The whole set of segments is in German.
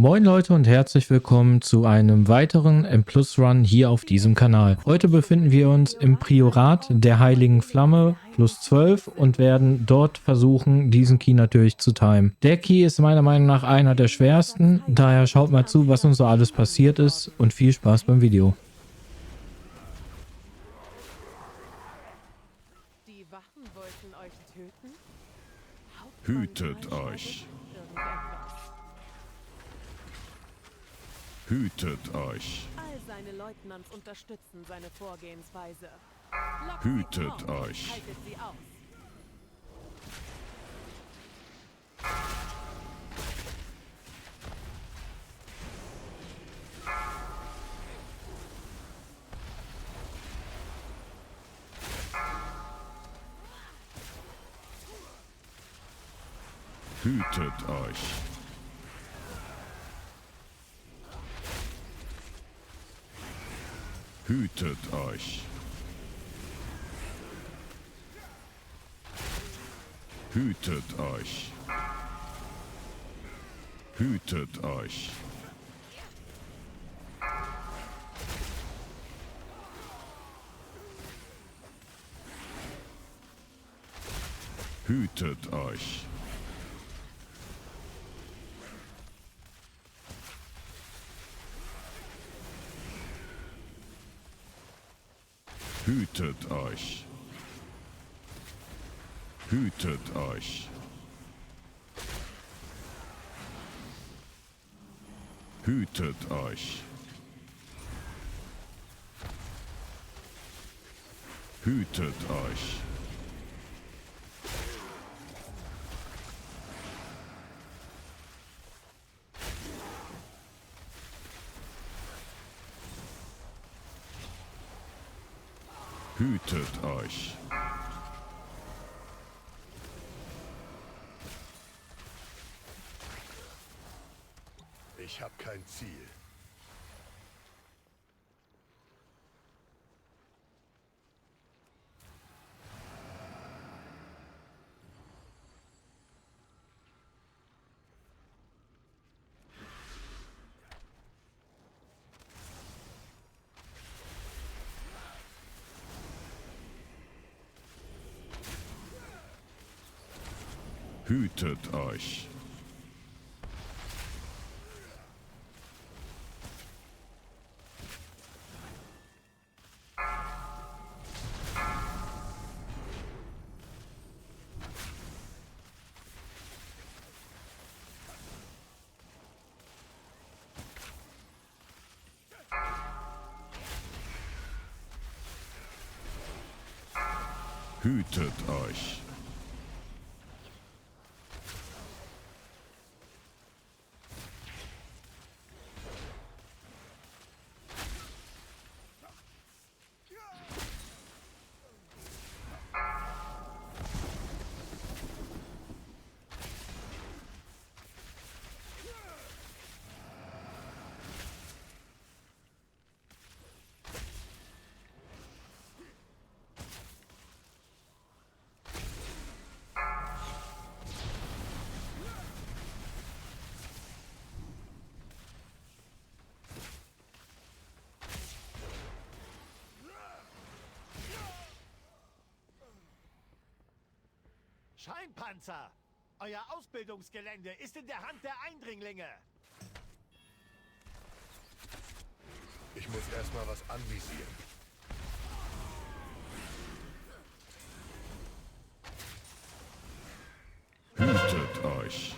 Moin Leute und herzlich willkommen zu einem weiteren M+ Run hier auf diesem Kanal. Heute befinden wir uns im Priorat der Heiligen Flamme +12 und werden dort versuchen, diesen Key natürlich zu timen. Der Key ist meiner Meinung nach einer der schwersten, daher schaut mal zu, was uns so alles passiert ist und viel Spaß beim Video. Die Wachen wollten euch töten? Hütet euch. Hütet euch. All seine Leutnants unterstützen seine Vorgehensweise. Lockt Hütet sie auf, euch. haltet sie aus. Hütet euch. Hütet euch. Hütet euch. Hütet euch. Hütet euch. Hütet euch. Hütet euch. Hütet euch. Hütet euch. Hütet euch. Ich habe kein Ziel. Hütet euch. Hütet euch. Scheinpanzer! Euer Ausbildungsgelände ist in der Hand der Eindringlinge! Ich muss erstmal was anvisieren. Hütet euch.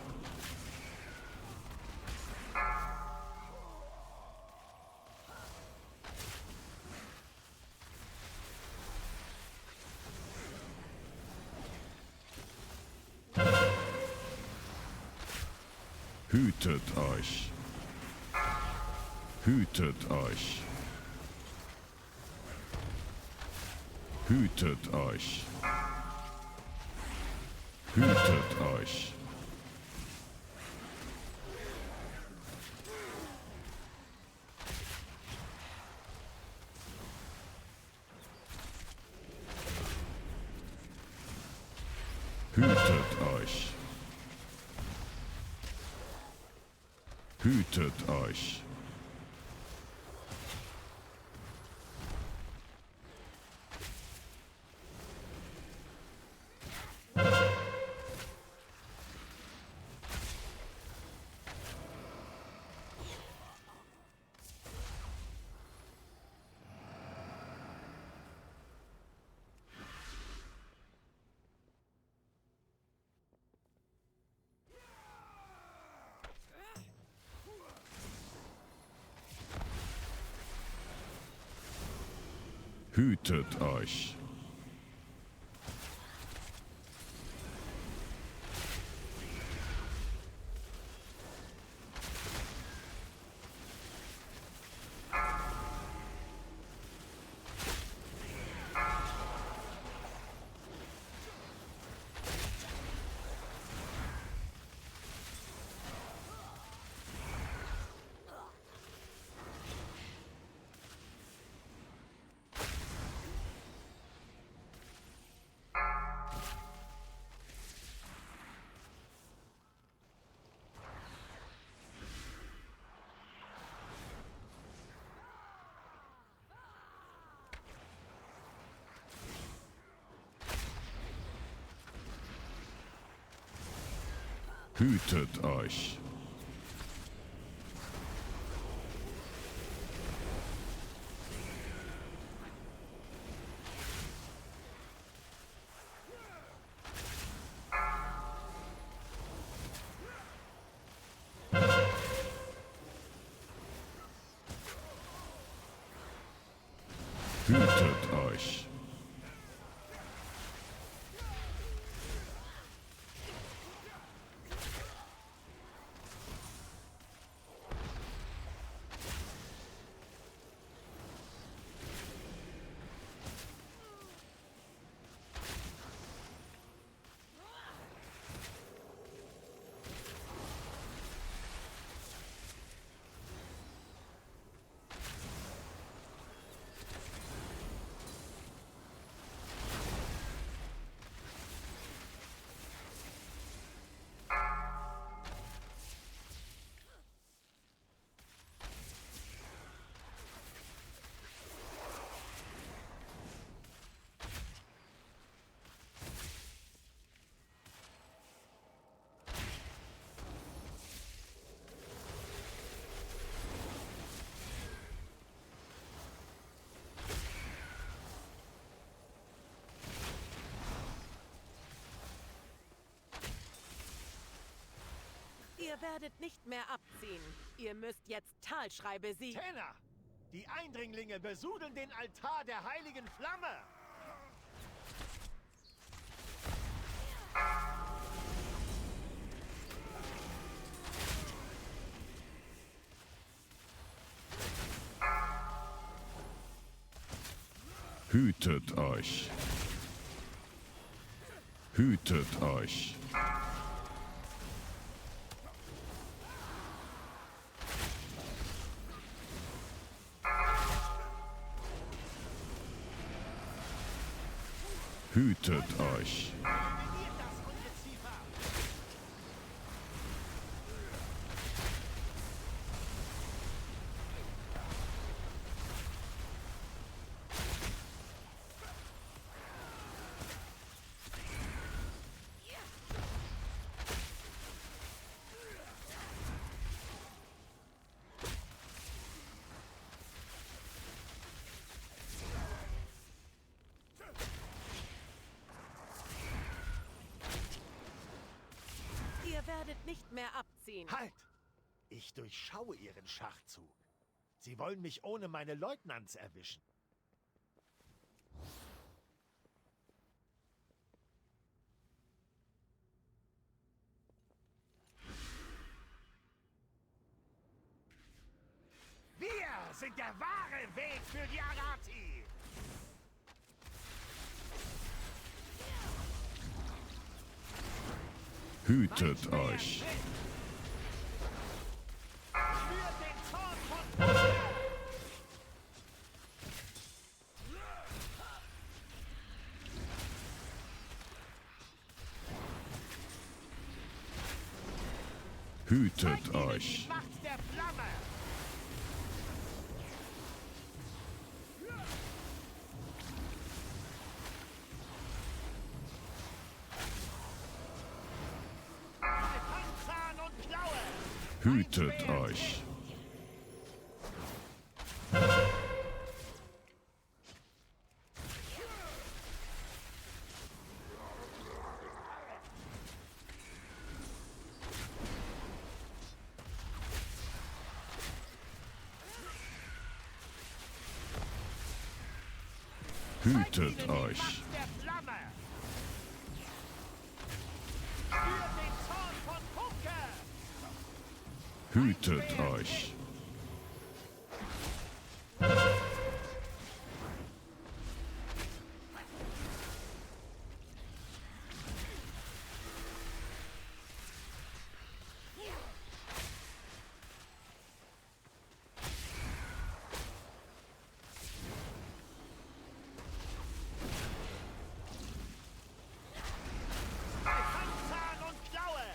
Hütet euch. Hütet euch. Hütet euch. Hütet euch. Hütet euch. Hütet euch. Hütet euch. Hütet euch. Hütet euch. Ihr werdet nicht mehr abziehen. Ihr müsst jetzt Talschrei besiegen. Tenner! Die Eindringlinge besudeln den Altar der heiligen Flamme! Hütet euch. Hütet euch. Hütet euch. Eliminiert das Ungeziefer! Ihr werdet nicht mehr abziehen. Halt! Ich durchschaue ihren Schachzug. Sie wollen mich ohne meine Leutnants erwischen. Wir sind der wahre Weg für die Arati! Hütet euch. Spürt den Zorn von Feuer! Hütet Zeigt ihnen euch. die Macht der Hütet euch. Hütet euch. Der Flamme! Spürt den Zorn von Funke! Hütet euch. Zahn und Klaue!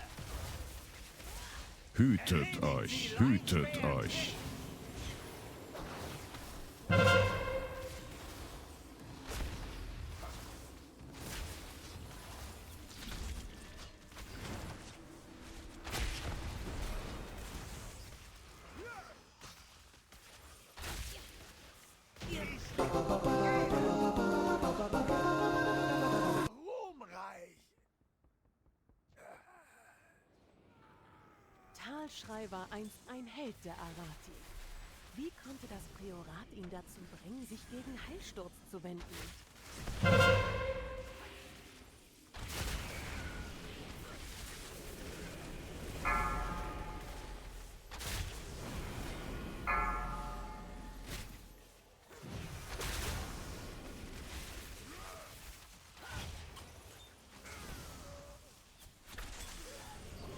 Hütet euch. Hütet euch. Ruhmreich! Talschrei war einst ein Held der Arati. Wie konnte das Priorat ihn dazu bringen, sich gegen Heilsturz zu wenden?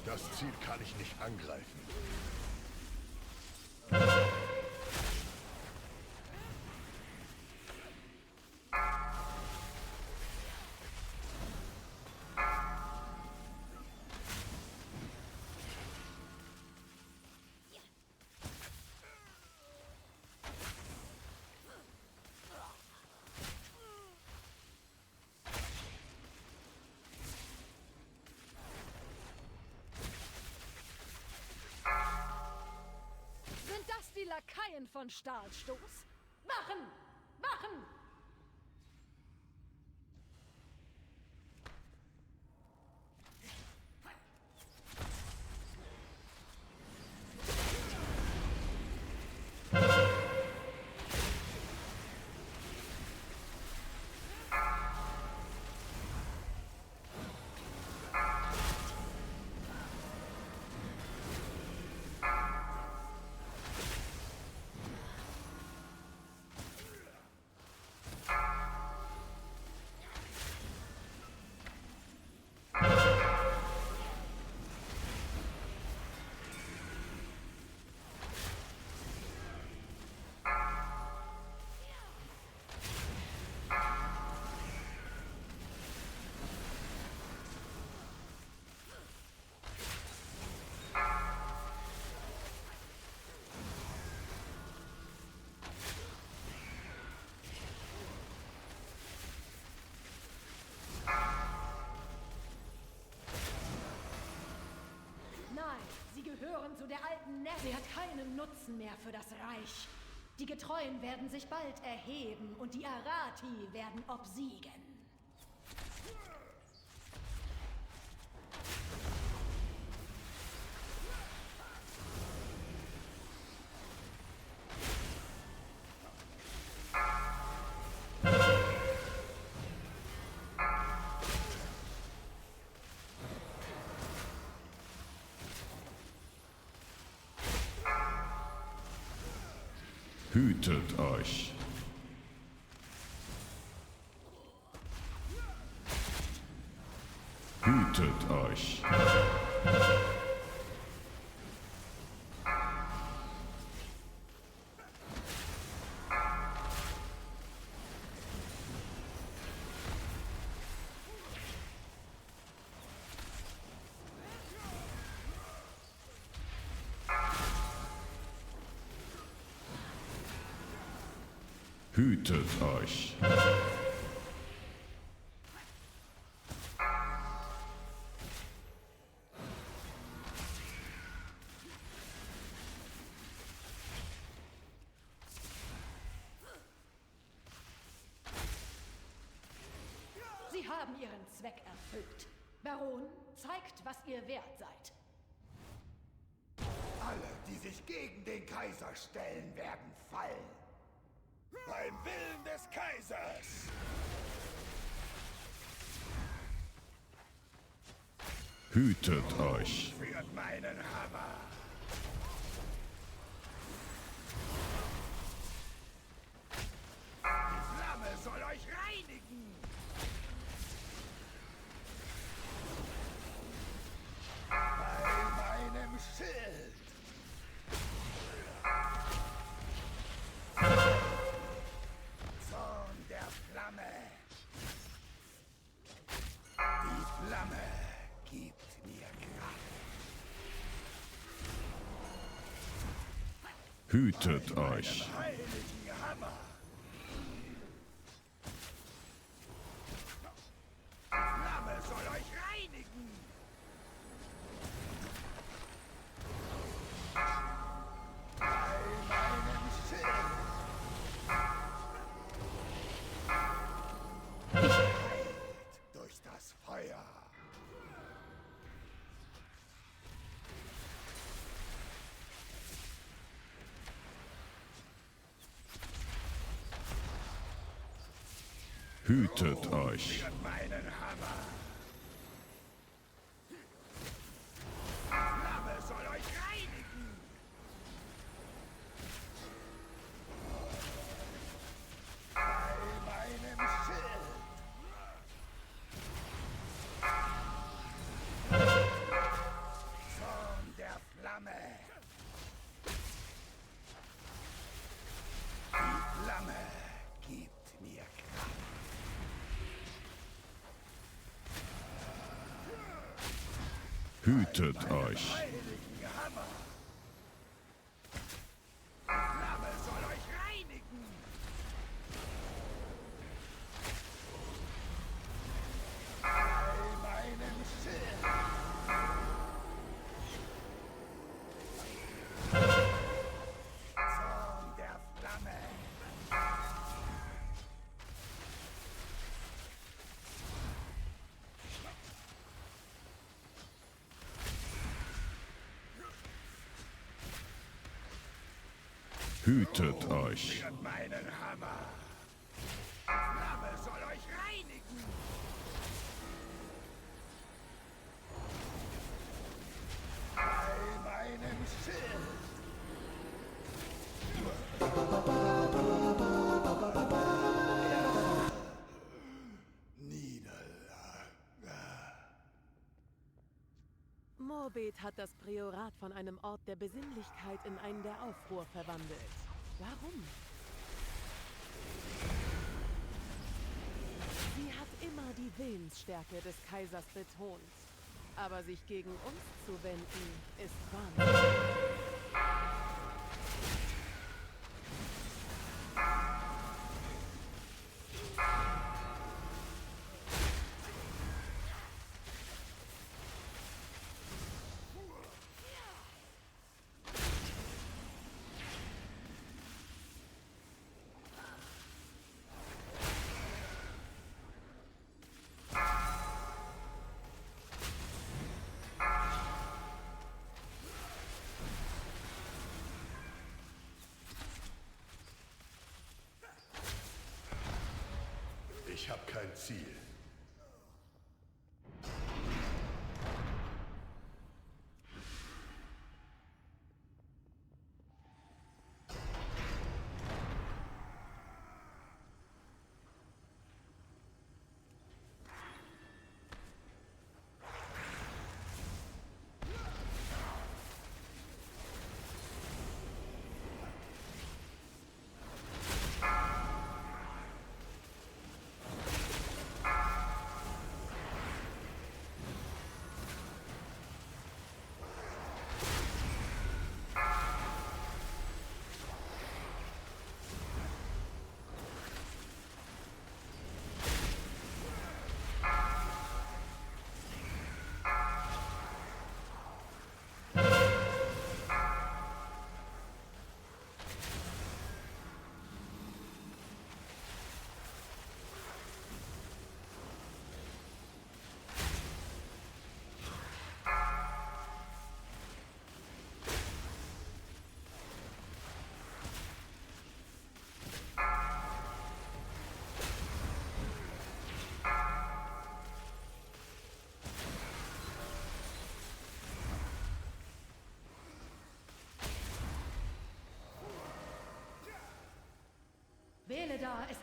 Das Ziel kann ich nicht angreifen. Sind das die Lakaien von Stahlstoß? Wachen! Wachen! Sie gehören zu der alten Nest. Sie hat keinen Nutzen mehr für das Reich. Die Getreuen werden sich bald erheben und die Arati werden obsiegen. Hütet euch. Hütet euch. Hütet euch. Zweck erfüllt. Baron, zeigt, was ihr wert seid. Alle, die sich gegen den Kaiser stellen, werden fallen. Beim Willen des Kaisers! Hütet euch. Führt meinen Hammer! Die Flamme soll euch reinigen! Bei meinem Schild! Zorn der Flamme! Die Flamme gibt mir Kraft! Hütet euch. Heiligen Hammer! Die Flamme soll euch reinigen! Bei meinem Schild! Heilt durch das Feuer! Hütet euch. Führt meinen Hammer! Die Flamme soll euch reinigen! Bei meinem Schild! Zorn der Flamme! Die Flamme gibt mir Kraft! Hütet euch. Heiligen Hammer! Die Flamme soll euch reinigen! Bei meinem Schild! Zorn der Flamme! Hütet euch. Führt meinen Hammer! Die Flamme soll euch reinigen! Bei meinem Schild! Niederlage! Morbid hat das Priorat von einem Ort der Besinnlichkeit in einen der Aufruhr verwandelt. Warum? Sie hat immer die Willensstärke des Kaisers betont. Aber sich gegen uns zu wenden, ist Wahnsinn. Ich habe kein Ziel.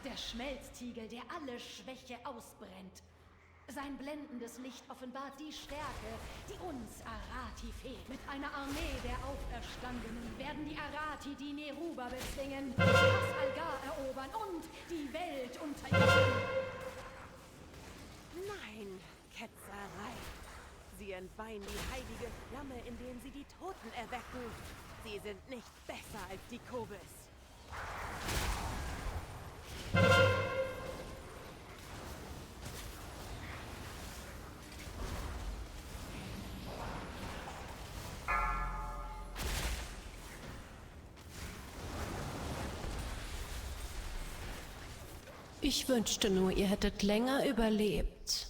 Der Schmelztiegel, der alle Schwäche ausbrennt. Sein blendendes Licht offenbart die Stärke, die uns Arati fehlt. Mit einer Armee der Auferstandenen werden die Arati die Neruba bezwingen, das Algar erobern und die Welt unterjochen. Nein, Ketzerei. Sie entweihen die heilige Flamme, indem sie die Toten erwecken. Sie sind nicht besser als die Kobis. Ich wünschte nur, ihr hättet länger überlebt.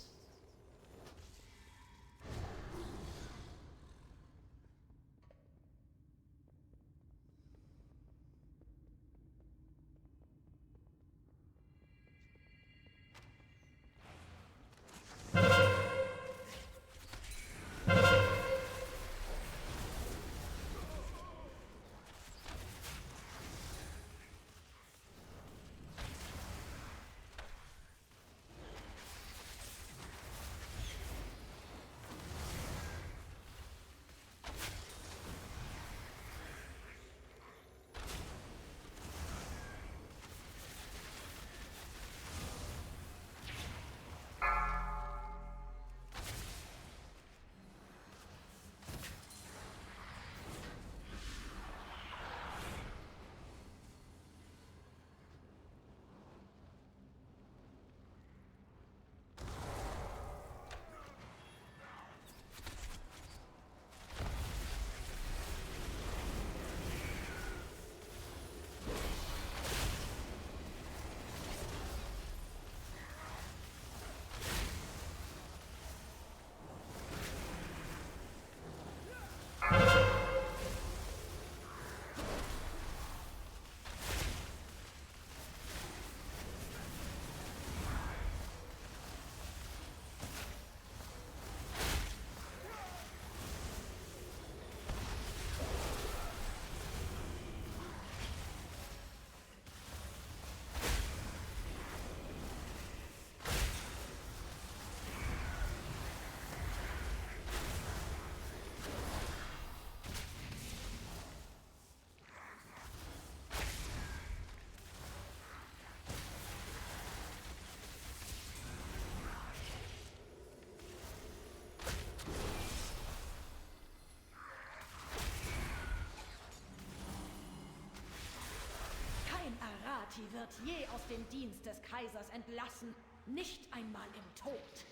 Arati wird je aus dem Dienst des Kaisers entlassen, nicht einmal im Tod.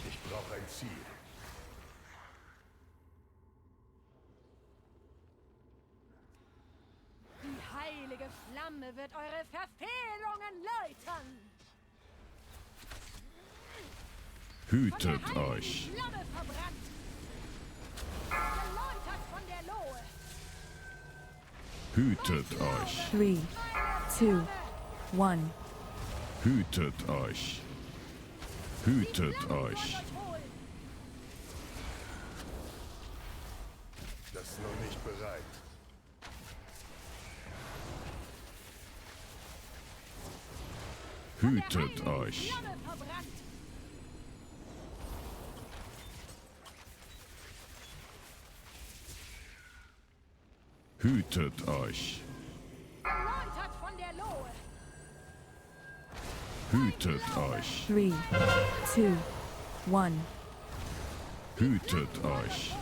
Ich brauche ein Ziel. Die heilige Flamme wird eure Verfehlungen läutern. Hütet euch. Flamme verbrannt. Geläutert von der Lohe. Hütet euch. 3, 2, 1. Hütet euch. Hütet euch. Das ist noch nicht bereit. Hütet euch. Flamme verbrannt. Hütet euch. Geläutert von der Lohe. Hütet euch. 3, 2, 1. Hütet euch.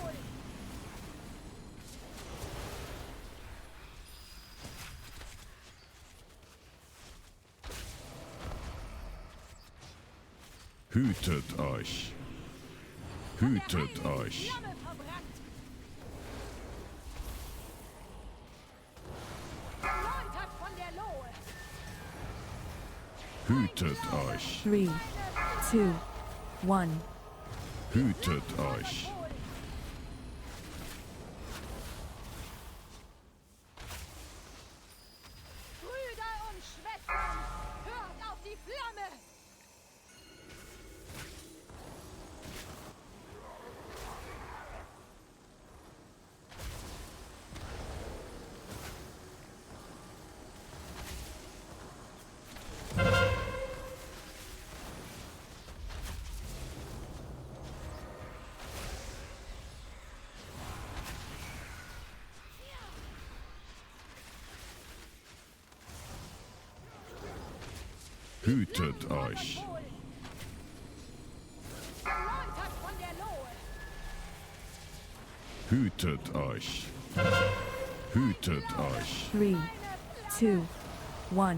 Hütet euch. Hütet euch. Flamme verbrannt. Erläutert von der Lohe. Hütet euch. 3, 2, 1. Hütet euch. Brüder und Schwestern, hört auf die Flamme! Hütet euch. Erläutert von der Lohe. Hütet euch. Hütet euch. 3, 2, 1.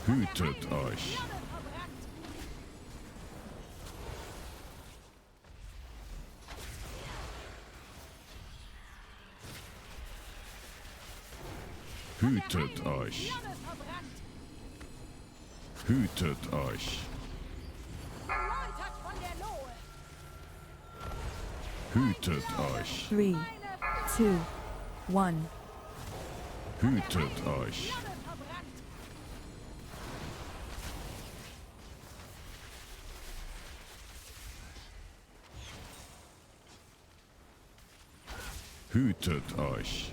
Hütet euch. Flamme verbrannt. Hütet euch. Flamme verbrannt. Hütet euch. Erläutert von der Lohe. Hütet euch. 3, 2, 1. Hütet euch. Flamme verbrannt. Hütet euch.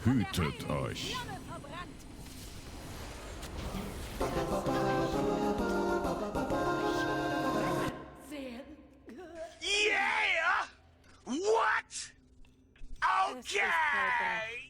Hütet euch. Flamme verbrannt. Sehen. Yeah! What? Es ist vollbracht.